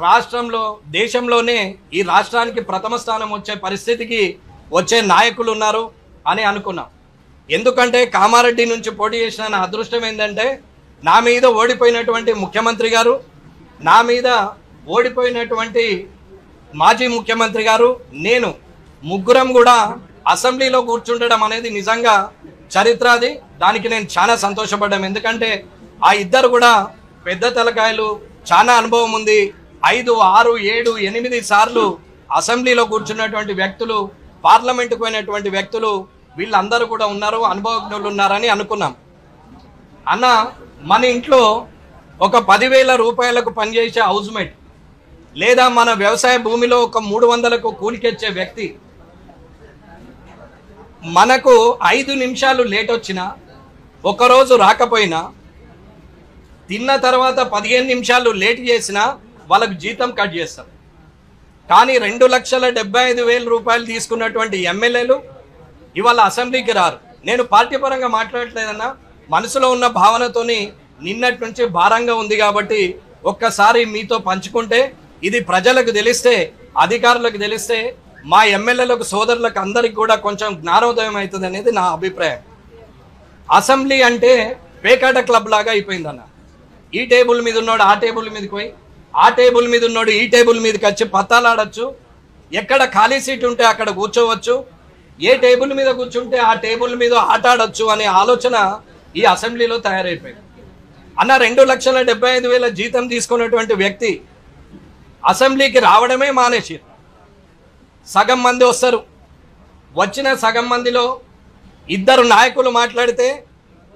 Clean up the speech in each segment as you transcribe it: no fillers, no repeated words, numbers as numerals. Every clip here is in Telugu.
రాష్ట్రంలో దేశంలోనే ఈ రాష్ట్రానికి ప్రథమ స్థానం వచ్చే పరిస్థితికి వచ్చే నాయకులు ఉన్నారు అని అనుకున్నాం. ఎందుకంటే కామారెడ్డి నుంచి పోటీ చేసిన నా అదృష్టం ఏంటంటే నా మీద ఓడిపోయినటువంటి ముఖ్యమంత్రి గారు, నా మీద ఓడిపోయినటువంటి మాజీ ముఖ్యమంత్రి గారు, నేను ముగ్గురం కూడా అసెంబ్లీలో కూర్చుండడం అనేది నిజంగా చరిత్ర. అది దానికి నేను చాలా సంతోషపడ్డాం. ఎందుకంటే ఆ ఇద్దరు కూడా పెద్ద తలకాయలు, చాలా అనుభవం ఉంది. 5, 6, 7, 8 సార్లు అసెంబ్లీలో కూర్చున్నటువంటి వ్యక్తులు, పార్లమెంటుకు పోయినటువంటి వ్యక్తులు, వీళ్ళందరూ కూడా ఉన్నారు, అనుభవజ్ఞులు ఉన్నారని అనుకున్నాం. అన్న, మన ఇంట్లో ఒక 10,000 రూపాయలకు పనిచేసే హౌస్మేట్ లేదా మన వ్యవసాయ భూమిలో ఒక 300కు కూలికెచ్చే వ్యక్తి మనకు 5 నిమిషాలు లేట్ వచ్చినా, ఒకరోజు రాకపోయినా, తిన్న తర్వాత 15 నిమిషాలు లేట్ చేసినా వాళ్ళకు జీతం కట్ చేస్తారు. కానీ 2,75,000 రూపాయలు తీసుకున్నటువంటి ఎమ్మెల్యేలు ఇవాళ అసెంబ్లీకి రారు. నేను పార్టీ పరంగా మాట్లాడట్లేదన్నా, మనసులో ఉన్న భావనతోని నిన్నటి నుంచి భారంగా ఉంది కాబట్టి ఒక్కసారి మీతో పంచుకుంటే, ఇది ప్రజలకు తెలిస్తే, అధికారులకు తెలిస్తే, మా ఎమ్మెల్యేలకు, సోదరులకు అందరికి కూడా కొంచెం జ్ఞానోదయం అవుతుంది అనేది నా అభిప్రాయం. అసెంబ్లీ అంటే పేకాట క్లబ్ లాగా అయిపోయిందన్న. ఈ టేబుల్ మీద ఉన్నాడు ఆ టేబుల్ మీదకి పోయి, ఆ టేబుల్ మీద ఉన్నాడు ఈ టేబుల్ మీదకి వచ్చి పత్తాలాడచ్చు, ఎక్కడ ఖాళీ సీట్ ఉంటే అక్కడ కూర్చోవచ్చు, ఏ టేబుల్ మీద కూర్చుంటే ఆ టేబుల్ మీద ఆట ఆడచ్చు అనే ఆలోచన ఈ అసెంబ్లీలో తయారైపోయింది. అన్న, 2,75,000 జీతం తీసుకున్నటువంటి వ్యక్తి అసెంబ్లీకి రావడమే మానేసి, సగం మంది వస్తారు. వచ్చిన సగం మందిలో 2 నాయకులు మాట్లాడితే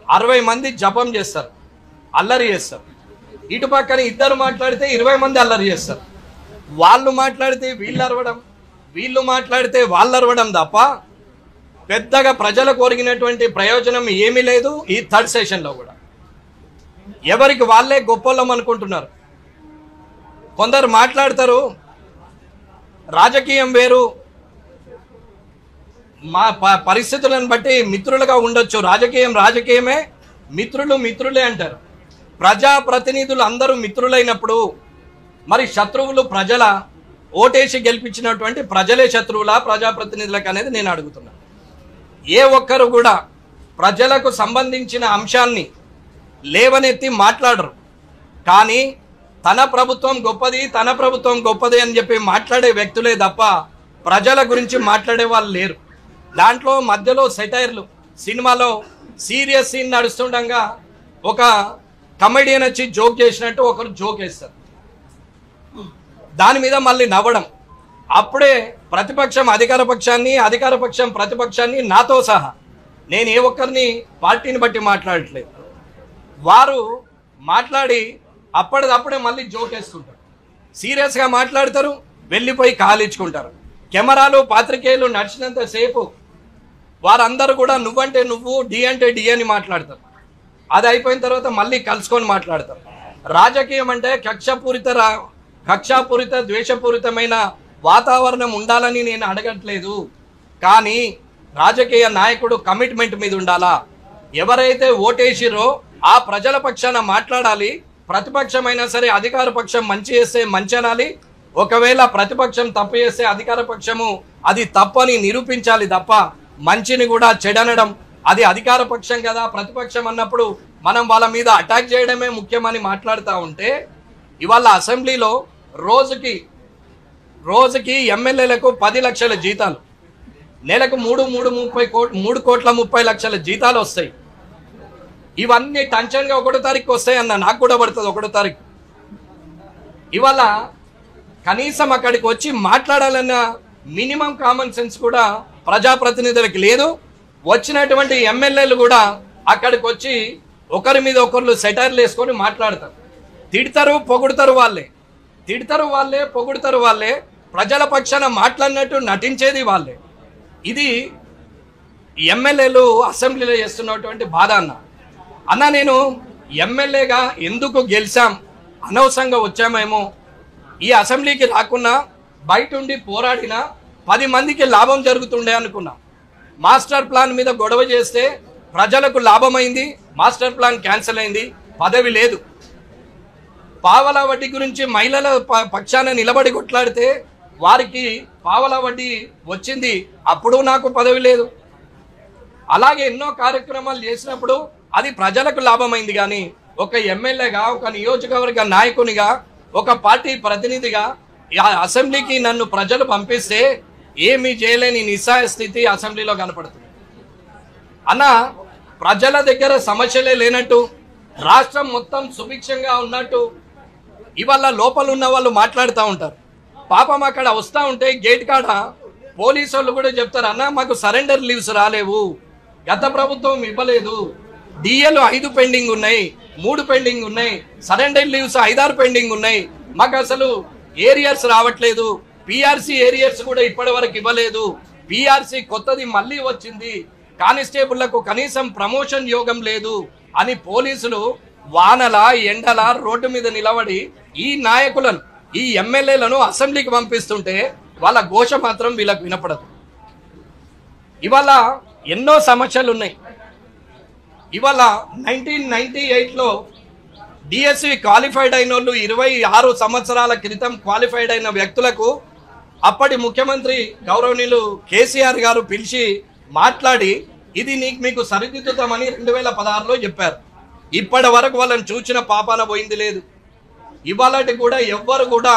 60 మంది జపం చేస్తారు, అల్లరి చేస్తారు. ఇటు పక్కన 2 మాట్లాడితే 20 మంది అల్లరి చేస్తారు. వాళ్ళు మాట్లాడితే వీళ్ళు అరవడం, వీళ్ళు మాట్లాడితే వాళ్ళు అరవడం తప్ప పెద్దగా ప్రజలకు ఒరిగినటువంటి ప్రయోజనం ఏమీ లేదు. ఈ 3rd సెషన్లో కూడా ఎవరికి వాళ్ళే గొప్పలం అనుకుంటున్నారు. కొందరు మాట్లాడతారు, రాజకీయం వేరు, మా పరిస్థితులను బట్టి మిత్రులుగా ఉండొచ్చు, రాజకీయం రాజకీయమే, మిత్రులు మిత్రులే అంటారు. ప్రజాప్రతినిధులు అందరూ మిత్రులైనప్పుడు మరి శత్రువులు ప్రజల, ఓటేసి గెలిపించినటువంటి ప్రజలే శత్రువులా ప్రజాప్రతినిధులకు అనేది నేను అడుగుతున్నా. ఏ ఒక్కరు కూడా ప్రజలకు సంబంధించిన అంశాన్ని లేవనెత్తి మాట్లాడరు. కానీ తన ప్రభుత్వం గొప్పది, తన ప్రభుత్వం గొప్పది అని చెప్పి మాట్లాడే వ్యక్తులే తప్ప ప్రజల గురించి మాట్లాడే వాళ్ళు లేరు. దాంట్లో మధ్యలో సెటైర్లు, సినిమాలో సీరియస్ సీన్ నడుస్తుండగా ఒక కమెడియన్ వచ్చి జోక్ చేసినట్టు ఒకరు జోక్ వేస్తారు, దాని మీద మళ్ళీ నవ్వడం. అప్పుడే ప్రతిపక్షం అధికార పక్షాన్ని, అధికార పక్షం ప్రతిపక్షాన్ని, నాతో సహా, నేను ఏ ఒక్కరిని పార్టీని బట్టి మాట్లాడట్లేదు, వారు మాట్లాడి అప్పటిదప్పుడే మళ్ళీ జోక్ వేసుకుంటారు, సీరియస్గా మాట్లాడతారు, వెళ్ళిపోయి కాలించుకుంటారు. కెమెరాలు, పాత్రికేయులు నడిచినంతసేపు వారందరూ కూడా నువ్వంటే నువ్వు, డి అంటే డి అని మాట్లాడతారు. అది అయిపోయిన తర్వాత మళ్ళీ కలుసుకొని మాట్లాడతారు. రాజకీయం అంటే కక్షాపూరిత ద్వేషపూరితమైన వాతావరణం ఉండాలని నేను అడగట్లేదు. కానీ రాజకీయ నాయకుడు కమిట్మెంట్ మీద ఉండాలా. ఎవరైతే ఓటేసిరో ఆ ప్రజల పక్షాన మాట్లాడాలి. ప్రతిపక్షమైనా సరే అధికార పక్షం మంచి చేస్తే మంచి అనాలి, ఒకవేళ ప్రతిపక్షం తప్పు చేస్తే అధికార పక్షము అది తప్పని నిరూపించాలి తప్ప మంచిని కూడా చెడనడం, అది అధికార పక్షం కదా, ప్రతిపక్షం అన్నప్పుడు మనం వాళ్ళ మీద అటాక్ చేయడమే ముఖ్యమని మాట్లాడుతూ ఉంటే, ఇవాళ అసెంబ్లీలో రోజుకి ఎమ్మెల్యేలకు 10 లక్షల జీతాలు, నెలకు 3 కోట్ల 30 లక్షల జీతాలు వస్తాయి. ఇవన్నీ టెన్షన్గా 1వ తారీఖు వస్తాయన్న, నాకు కూడా పడుతుంది 1వ తారీఖు. ఇవాళ కనీసం అక్కడికి వచ్చి మాట్లాడాలన్న మినిమం కామన్ సెన్స్ కూడా ప్రజాప్రతినిధులకి లేదు. వచ్చినటువంటి ఎమ్మెల్యేలు కూడా అక్కడికి వచ్చి ఒకరి మీద ఒకరు సెటైర్లు వేసుకొని మాట్లాడతారు. తిడతారు, పొగుడతారు వాళ్ళే, తిడతారు వాళ్ళే, పొగుడతారు వాళ్ళే, ప్రజల పక్షాన మాట్లాడినట్టు నటించేది వాళ్ళే. ఇది ఎమ్మెల్యేలు అసెంబ్లీలో చేస్తున్నటువంటి బాధ అన్న. నేను ఎమ్మెల్యేగా ఎందుకు గెలిచాం, అనవసరంగా వచ్చామేమో, ఈ అసెంబ్లీకి రాకున్నా బయట ఉండి పోరాడినా 10 మందికి లాభం జరుగుతుండే అనుకున్నా. మాస్టర్ ప్లాన్ మీద గొడవ చేస్తే ప్రజలకు లాభమైంది, మాస్టర్ ప్లాన్ క్యాన్సిల్ అయింది, పదవి లేదు. పావలా వడ్డీ గురించి మహిళల పక్షాన నిలబడి కొట్లాడితే వారికి పావలా వడ్డీ వచ్చింది, అప్పుడు నాకు పదవి లేదు. అలాగే ఎన్నో కార్యక్రమాలు చేసినప్పుడు అది ప్రజలకు లాభమైంది. కానీ ఒక ఎమ్మెల్యేగా, ఒక నియోజకవర్గ నాయకునిగా, ఒక పార్టీ ప్రతినిధిగా అసెంబ్లీకి నన్ను ప్రజలు పంపిస్తే ఏమీ చేయలేని నిస్సహాయ స్థితి అసెంబ్లీలో కనపడుతుంది. అన్న, ప్రజల దగ్గర సమస్యలే లేనట్టు, రాష్ట్రం మొత్తం సుభిక్షంగా ఉన్నట్టు ఇవాళ లోపల ఉన్న వాళ్ళు మాట్లాడుతూ ఉంటారు. పాపం అక్కడ వస్తూ ఉంటే గేట్ కాడ పోలీసు వాళ్ళు కూడా చెప్తారు, అన్న మాకు సరెండర్ లీవ్స్ రాలేవు, గత ప్రభుత్వం ఇవ్వలేదు, డిఏలు 5 పెండింగ్ ఉన్నాయి, 3 పెండింగ్ ఉన్నాయి, సరెండర్ లీవ్స్ 5-6 పెండింగ్ ఉన్నాయి, మాకు అసలు ఏరియర్స్ రావట్లేదు, పిఆర్సీ ఏరియర్స్ కూడా ఇప్పటి వరకు ఇవ్వలేదు, పిఆర్సీ కొత్తది మళ్ళీ వచ్చింది, కానిస్టేబుళ్లకు కనీసం ప్రమోషన్ యోగం లేదు అని పోలీసులు వానల ఎండల రోడ్డు మీద నిలబడి ఈ నాయకులను, ఈ ఎమ్మెల్యేలను అసెంబ్లీకి పంపిస్తుంటే వాళ్ళ ఘోష మాత్రం వీళ్ళకు వినపడదు. ఇవాళ ఎన్నో సమస్యలు ఉన్నాయి. ఇవాళ 1998లో డిఎస్సి క్వాలిఫైడ్ అయిన వాళ్ళు 26 సంవత్సరాల క్రితం క్వాలిఫైడ్ అయిన వ్యక్తులకు అప్పటి ముఖ్యమంత్రి గౌరవనీయులు కేసీఆర్ గారు పిలిచి మాట్లాడి ఇది మీకు సరిదిద్దుతామని 2016లో చెప్పారు. ఇప్పటి వరకు వాళ్ళని చూసిన పాపాన పోయింది లేదు. ఇవాళటి కూడా ఎవ్వరు కూడా